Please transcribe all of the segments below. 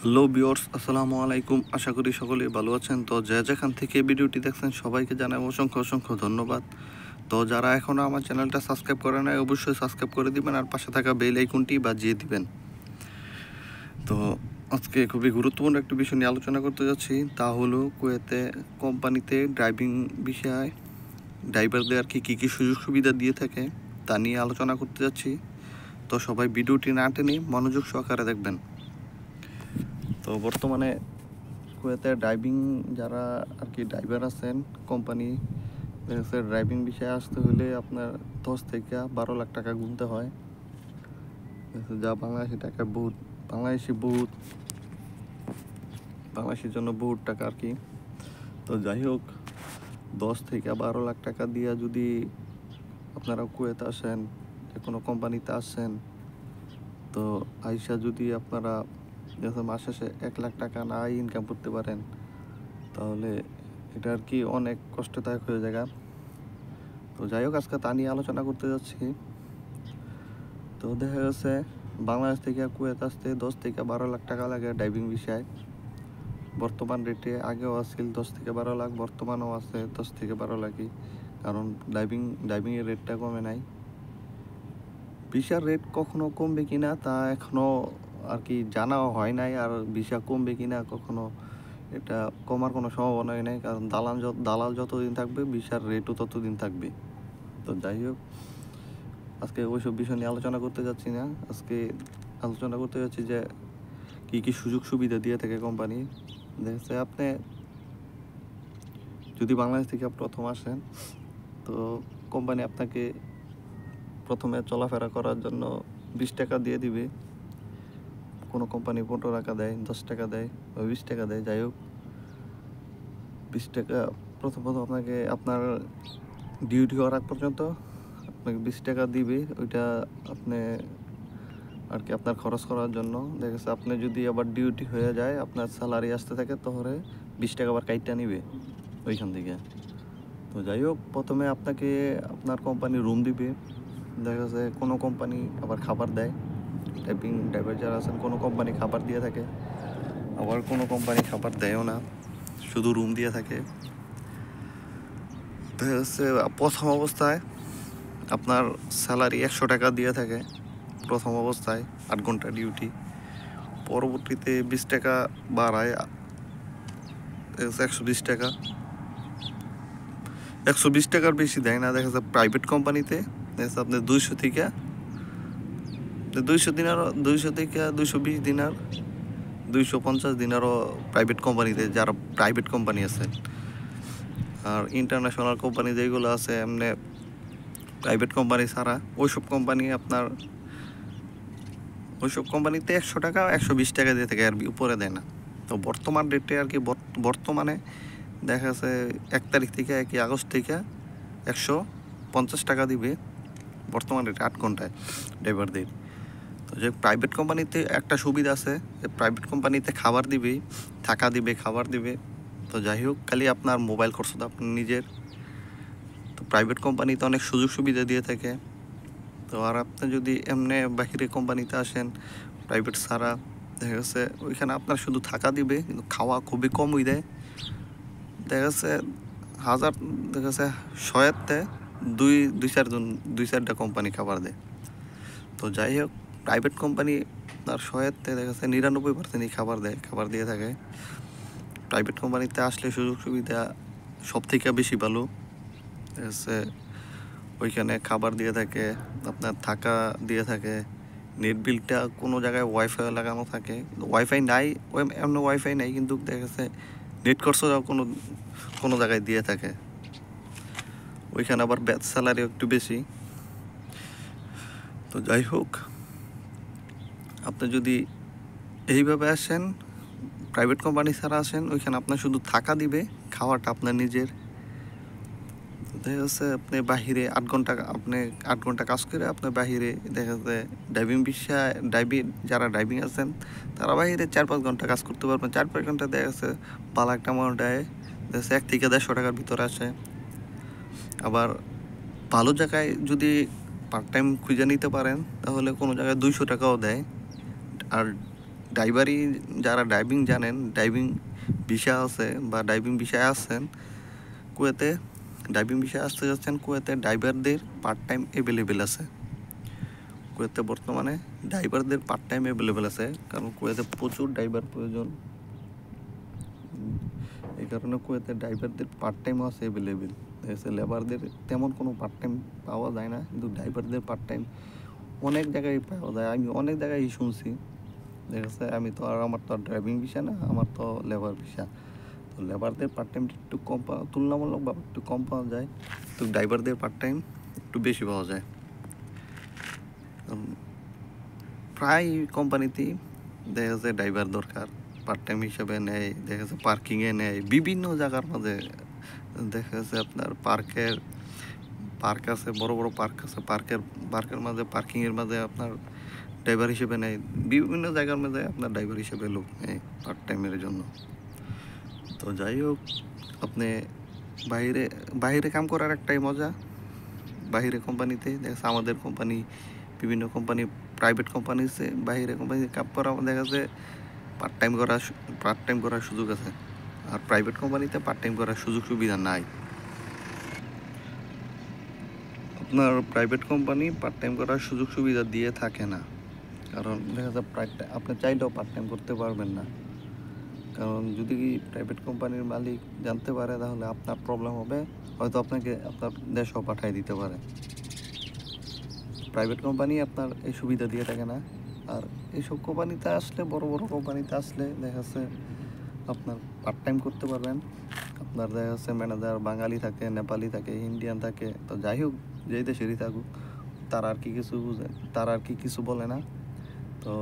Hello viewers, আসসালামু আলাইকুম। আশা করি সকলেই ভালো আছেন। তো যে যেখান থেকে ভিডিওটি দেখছেন সবাইকে জানাই অসংখ্য অসংখ্য ধন্যবাদ। তো যারা এখনও আমার চ্যানেলটা সাবস্ক্রাইব করে নাই অবশ্যই সাবস্ক্রাইব করে দিবেন আর পাশে থাকা বেল আইকনটি বাজিয়ে দিবেন। তো আজকে খুবই গুরুত্বপূর্ণ একটি বিষয় নিয়ে আলোচনা করতে যাচ্ছি, তা হলো কুয়েতে কোম্পানিতে ড্রাইভিং বিষয়ে ড্রাইভারদের আর কি কী সুযোগ সুবিধা দিয়ে থাকে তা নিয়ে আলোচনা করতে যাচ্ছি। তো সবাই ভিডিওটি না টেনে মনোযোগ সহকারে দেখবেন। তো বর্তমানে কুয়েতে ড্রাইভিং যারা আর কি ড্রাইভার আছেন কোম্পানি ড্রাইভিং বিষয়ে আসতে হলে আপনার 10 থেকে 12 লাখ টাকা গুনতে হয়, যা বাংলাদেশি টাকা বাংলাদেশের জন্য বহুত টাকা আর কি। তো যাই হোক, 10 থেকে 12 লাখ টাকা দিয়ে যদি আপনারা কুয়েতে আসেন, যে কোনো কোম্পানিতে আসেন, তো আইসা যদি আপনারা মাস শেষে 1 লাখ টাকা না ইনকাম করতে পারেন তাহলে এটা আর কি অনেক কষ্টদায়ক হয়ে যায়। তো যাই হোক, আজকে তা নিয়ে আলোচনা করতে যাচ্ছি। তো দেখা গেছে বাংলাদেশ থেকে কুয়েত আসতে 10 থেকে 12 লাখ টাকা লাগে ড্রাইভিং বিষয়ে। বর্তমান রেটে আগেও আসছিল 10 থেকে 12 লাখ, বর্তমানেও আছে 10 থেকে 12 লাখই, কারণ ড্রাইভিংয়ের রেটটা কমে নাই। ভিসার রেট কখনো কমবে কিনা তা এখনও আর কি জানা হয় নাই, আর ভিসা কমবে কিনা কখনো এটা কমার কোনো সম্ভাবনাই নেই, কারণ দালাল যতদিন থাকবে ভিসার রেটও ততদিন থাকবে। তো যাই হোক, আজকে ওইসব বিষয় নিয়ে আলোচনা করতে যাচ্ছি না। আজকে আলোচনা করতে যাচ্ছি যে কী সুযোগ সুবিধা দিয়ে থাকে কোম্পানি। দেখছে আপনি যদি বাংলাদেশ থেকে প্রথম আসেন, তো কোম্পানি আপনাকে প্রথমে চলাফেরা করার জন্য 20 টাকা দিয়ে দিবে। কোনো কোম্পানি 15 টাকা দেয়, 10 টাকা দেয় বা 20 টাকা দেয়। যাই হোক, 20 টাকা প্রথমত আপনাকে আপনার ডিউটি হওয়ার আগ পর্যন্ত আপনাকে 20 টাকা দিবে। ওইটা আপনি আর কি আপনার খরচ করার জন্য। দেখা গেছে আপনি যদি আবার ডিউটি হয়ে যায়, আপনার স্যালারি আসতে থাকে, তাহলে 20 টাকা আবার কাইটটা নিবে ওইখান থেকে। তো যাই হোক, প্রথমে আপনাকে আপনার কোম্পানি রুম দিবে। দেখা যাচ্ছে কোনো কোম্পানি আবার খাবার দেয়। ড্রাইভার যারা আছেন কোনো কোম্পানি খাবার দিয়ে থাকে, আবার কোনো কোম্পানি খাবার দেয়ও না, শুধু রুম দিয়ে থাকে। দেখা যাচ্ছে প্রথম অবস্থায় আপনার স্যালারি 100 টাকা দিয়ে থাকে প্রথম অবস্থায়, 8 ঘন্টা ডিউটি। পরবর্তীতে 20 টাকা বাড়ায় 120 টাকা। 120 টাকার বেশি দেয় না। দেখা যাচ্ছে প্রাইভেট কোম্পানিতে দেখা যাচ্ছে আপনার 200 থেকে 220 দিনার, 250 দিনারও প্রাইভেট কোম্পানিতে, যারা প্রাইভেট কোম্পানি আছে। আর ইন্টারন্যাশনাল কোম্পানি যেগুলো আছে এমনি প্রাইভেট কোম্পানি ছাড়া, ওইসব কোম্পানিতে 100 টাকা 120 টাকা দিয়ে থাকে, আর উপরে দেয় না। তো বর্তমান রেটে আর কি বর্তমানে দেখা যাচ্ছে 1 তারিখ থেকে 1 আগস্ট থেকে 150 টাকা দিবে বর্তমান রেটে 8 ঘন্টায় ড্রাইভারদের। তো যে প্রাইভেট কোম্পানিতে একটা সুবিধা আছে, যে প্রাইভেট কোম্পানিতে খাবার দিবে, থাকা দিবে, খাবার দিবে। তো যাই হোক, খালি আপনার মোবাইল খরচ তো আপনার নিজের। তো প্রাইভেট কোম্পানিতে অনেক সুযোগ সুবিধা দিয়ে থাকে। তো আর আপনি যদি এমনি বাহিরে কোম্পানিতে আসেন প্রাইভেট ছাড়া, দেখা যাচ্ছে ওইখানে আপনার শুধু থাকা দিবে, কিন্তু খাওয়া খুবই কমই দেয়। দেখা যাচ্ছে দেখা যাচ্ছে 100-তে দুই চারটা কোম্পানি খাবার দেয়। তো যাই হোক, প্রাইভেট কোম্পানি আর 100-তে দেখা যাচ্ছে 99% খাবার দিয়ে থাকে। প্রাইভেট কোম্পানিতে আসলে সুযোগ সুবিধা সব থেকে বেশি ভালো। দেখা যাচ্ছে ওইখানে খাবার দিয়ে থাকে, আপনার থাকা দিয়ে থাকে, নেট বিলটা কোনো জায়গায় ওয়াইফাই লাগানো থাকে, ওয়াইফাই নাই, এমন ওয়াইফাই নাই, কিন্তু দেখা যাচ্ছে নেট খরচটাও কোনো জায়গায় দিয়ে থাকে। ওইখানে আবার স্যালারি একটু বেশি। তো যাই হোক, আপনি যদি এইভাবে আসেন, প্রাইভেট কোম্পানি ছাড়া আসেন, ওইখানে আপনার শুধু থাকা দিবে, খাওয়াটা আপনার নিজের। দেখা যাচ্ছে আপনি বাহিরে 8 ঘন্টা কাজ করে আপনি বাহিরে দেখা যাচ্ছে যারা ড্রাইভিং আছেন তারা বাহিরে 4-5 ঘন্টা কাজ করতে পারবেন। 4-5 ঘন্টা দেখা যাচ্ছে ভালো একটা অ্যামাউন্ট দেয়, দেখা যাচ্ছে 1 থেকে 150 টাকার ভিতরে আসে। আবার ভালো জায়গায় যদি পার্ট টাইম খুঁজে নিতে পারেন তাহলে কোনো জায়গায় 200 টাকাও দেয়। আর ড্রাইভারই যারা ড্রাইভিং জানেন, ড্রাইভিং ভিসা আছে বা ড্রাইভিং ভিসায় আসছেন কুয়েতে, ড্রাইভিং ভিসায় আসতে যাচ্ছেন কুয়েতে, ড্রাইভারদের পার্ট টাইম অ্যাভেলেবেল আছে। কুয়েতে বর্তমানে ড্রাইভারদের পার্ট টাইম অ্যাভেলেবেল আছে, কারণ কুয়েতে প্রচুর ড্রাইভার প্রয়োজন। এই কারণে কুয়েতে ড্রাইভারদের পার্ট টাইমও আছে অ্যাভেলেবেল। লেবারদের তেমন কোনো পার্ট টাইম পাওয়া যায় না, কিন্তু ড্রাইভারদের পার্ট টাইম অনেক জায়গায় পাওয়া যায়। আমি অনেক জায়গায় শুনছি, দেখা যাচ্ছে আমি তো আর আমার তো আর ড্রাইভিং ভিসা না, আমার তো লেবার ভিসা। তো লেবারদের পার্ট টাইমটা একটু কম তুলনামূলকভাবে একটু কম পাওয়া যায়, তো ড্রাইভারদের পার্ট টাইম একটু বেশি পাওয়া যায়। প্রায় কোম্পানিতেই দেখা যাচ্ছে ড্রাইভার দরকার, পার্ট টাইম হিসাবে নেয়, দেখা যাচ্ছে পার্কিংয়ে নেয়, বিভিন্ন জায়গার মাঝে দেখা যাচ্ছে আপনার পার্ক আছে, বড় বড় পার্ক আছে, পার্কের মাঝে পার্কিংয়ের মাঝে আপনার ড্রাইভার হিসেবে নেয়, বিভিন্ন জায়গার মধ্যে আপনার ড্রাইভার হিসেবে লোক নেয় পার্ট টাইমের জন্য। তো যাই হোক, আপনি বাইরে বাইরে কাম করার একটাই মজা। বাইরে কোম্পানিতে দেখা যাচ্ছে আমাদের কোম্পানি, বিভিন্ন কোম্পানি, প্রাইভেট কোম্পানিতে বাইরে কোম্পানিতে কাম করা দেখা যাচ্ছে পার্ট টাইম করার সুযোগ আছে। আর প্রাইভেট কোম্পানিতে পার্ট টাইম করার সুযোগ সুবিধা নাই। আপনার প্রাইভেট কোম্পানি পার্ট টাইম করার সুযোগ সুবিধা দিয়ে থাকে না, কারণ দেখা যাচ্ছে আপনি চাইলেও পার্ট টাইম করতে পারবেন না। কারণ যদি প্রাইভেট কোম্পানির মালিক জানতে পারে তাহলে আপনার প্রবলেম হবে, হয়তো আপনাকে আপনার দেশেও পাঠিয়ে দিতে পারে। প্রাইভেট কোম্পানি আপনার এই সুবিধা দিয়ে থাকে না। আর এইসব কোম্পানিতে আসলে, বড় বড় কোম্পানিতে আসলে দেখা যাচ্ছে আপনার পার্ট টাইম করতে পারবেন। আপনার দেখা যাচ্ছে ম্যানেজার বাঙালি থাকে, নেপালি থাকে, ইন্ডিয়ান থাকে, তো যাই হোক যেই দেশেরই থাকুক, তারা আর কি কিছু বলে না। তো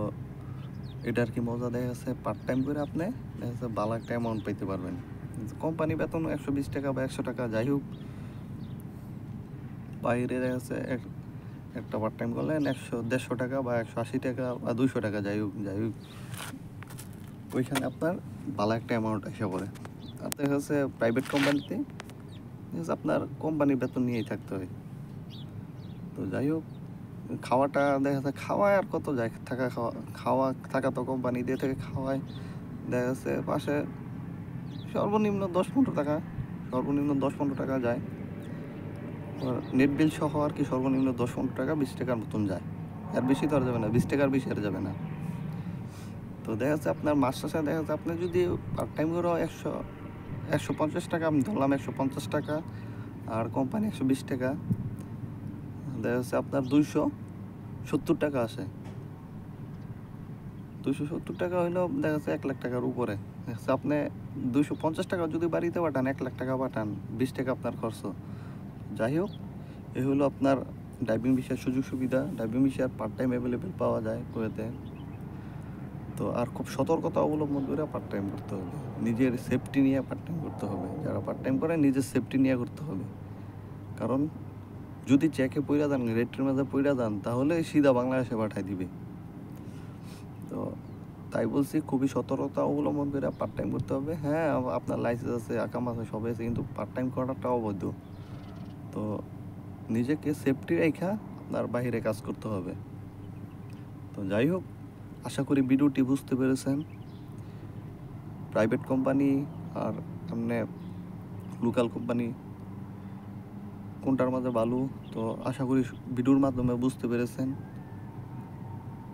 এটা আর কি মজা, দেখা যাচ্ছে পার্ট টাইম করে আপনি দেখা যাচ্ছে ভালো একটা অ্যামাউন্ট পেতে পারবেন। কোম্পানি বেতন 120 টাকা বা 100 টাকা, যাই হোক বাইরে দেখা যাচ্ছে একটা পার্ট টাইম করলেন 150 টাকা বা 180 টাকা বা 200 টাকা, যাই হোক ওইখানে আপনার ভালো একটা অ্যামাউন্ট এসে পড়ে। আর দেখা যাচ্ছে প্রাইভেট কোম্পানিতে আপনার কোম্পানির বেতন নিয়েই থাকতে হয়। তো যাই হোক, খাওয়াটা দেখা যাচ্ছে খাওয়ায় আর কত যায়, থাকা তো কোম্পানি দিয়ে থেকে খাওয়ায়, দেখা যাচ্ছে পাশে সর্বনিম্ন 10-15 টাকা, সর্বনিম্ন 10-15 টাকা যায়। নেট বিল সহ আর কি সর্বনিম্ন 10-15 টাকা, 20 টাকার মতন যায়। আর বেশি তো আর যাবে না, 20 টাকার বেশি আর যাবে না। তো দেখা যাচ্ছে আপনার মাস শেষে দেখা যাচ্ছে আপনি যদি পার্ট টাইম করে 150 টাকা, আমি ধরলাম 150 টাকা, আর কোম্পানি 120 টাকা, দেখা যাচ্ছে আপনার 270 টাকা আসে। 270 টাকা হইলেও দেখা যাচ্ছে 1 লাখ টাকার উপরে। দেখা যাচ্ছে আপনি 250 টাকা যদি বাড়িতে পাঠান, 1 লাখ টাকা পাঠান, 20 টাকা আপনার খরচ। যাই হোক, এই হলো আপনার ড্রাইভিং ভিসার সুযোগ সুবিধা। ড্রাইভিং ভিসার পার্ট টাইম অ্যাভেলেবেল পাওয়া যায় কুয়েতে। তো আর খুব সতর্কতা অবলম্বন করে পার্ট টাইম করতে হবে, নিজের সেফটি নিয়ে পার্ট টাইম করতে হবে। যারা পার্ট টাইম করে নিজের সেফটি নিয়ে করতে হবে, কারণ যদি চেকে পইরা যান, রেটের মাঝে পইরা যান, তাহলে সিধা বাংলাদেশে পাঠাই দিবে। তো তাই বলছি, খুবই সতর্কতা অবলম্বন করে পার্ট টাইম করতে হবে। হ্যাঁ, আপনার লাইসেন্স আছে, আকাম আছে, সবই আছে, কিন্তু পার্ট টাইম করাটা অবৈধ। তো নিজেকে সেফটি রেখা আপনার বাইরে কাজ করতে হবে। তো যাই হোক, আশা করি ভিডিওটি বুঝতে পেরেছেন। প্রাইভেট কোম্পানি আর এমনি লোকাল কোম্পানি কোনটার মাঝে ভালো, তো আশা করি ভিডিওর মাধ্যমে বুঝতে পেরেছেন।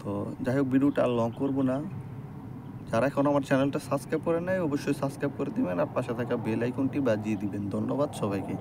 তো যাই হোক, ভিডিওটা আর লং করবো না। যারা এখন আমার চ্যানেলটা সাবস্ক্রাইব করে নেয়, অবশ্যই সাবস্ক্রাইব করে দিবেন, আর পাশে থাকা বেল আইকনটি বাজিয়ে দিবেন। ধন্যবাদ সবাইকে।